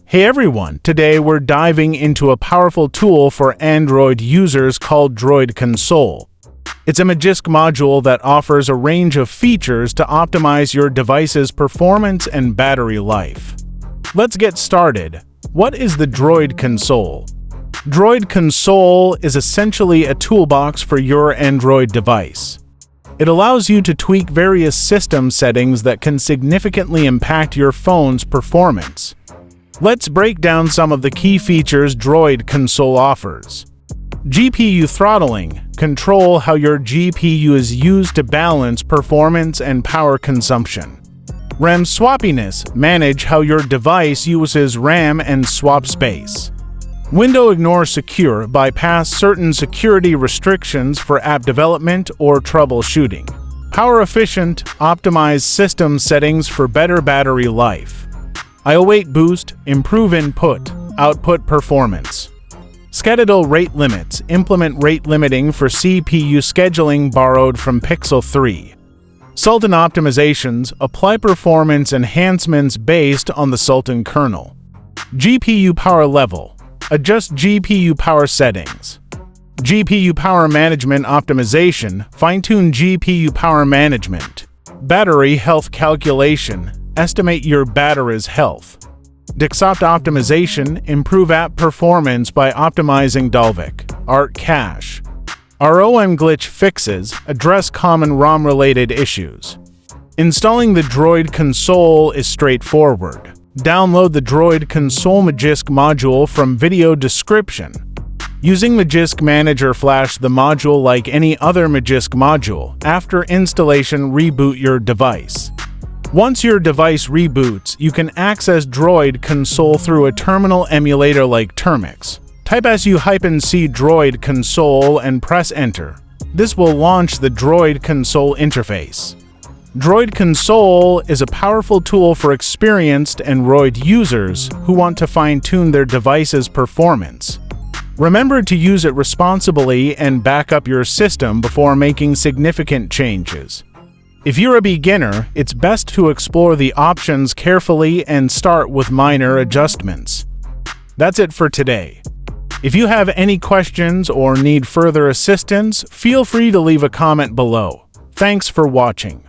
Hey everyone, today we're diving into a powerful tool for Android users called DroidConsole. It's a Magisk module that offers a range of features to optimize your device's performance and battery life. Let's get started. What is the DroidConsole? DroidConsole is essentially a toolbox for your Android device. It allows you to tweak various system settings that can significantly impact your phone's performance. Let's break down some of the key features DroidConsole offers. GPU throttling – control how your GPU is used to balance performance and power consumption. RAM swappiness – manage how your device uses RAM and swap space. Window ignore secure – bypass certain security restrictions for app development or troubleshooting. Power efficient – optimize system settings for better battery life. IO8 boost, improve input-output performance. Schedule rate limits, implement rate limiting for CPU scheduling borrowed from Pixel 3. Sultan optimizations, apply performance enhancements based on the Sultan kernel. GPU power level, adjust GPU power settings. GPU power management optimization, fine-tune GPU power management. Battery health calculation, estimate your battery's health. Dexopt optimization, improve app performance by optimizing Dalvik, Art cache. ROM glitch fixes, address common ROM-related issues. Installing the DroidConsole is straightforward. Download the DroidConsole Magisk module from video description. Using Magisk Manager, flash the module like any other Magisk module. After installation, reboot your device. Once your device reboots, you can access DroidConsole through a terminal emulator like Termux. Type SU-C DroidConsole and press Enter. This will launch the DroidConsole interface. DroidConsole is a powerful tool for experienced Android users who want to fine-tune their device's performance. Remember to use it responsibly and back up your system before making significant changes. If you're a beginner, it's best to explore the options carefully and start with minor adjustments. That's it for today. If you have any questions or need further assistance, feel free to leave a comment below. Thanks for watching.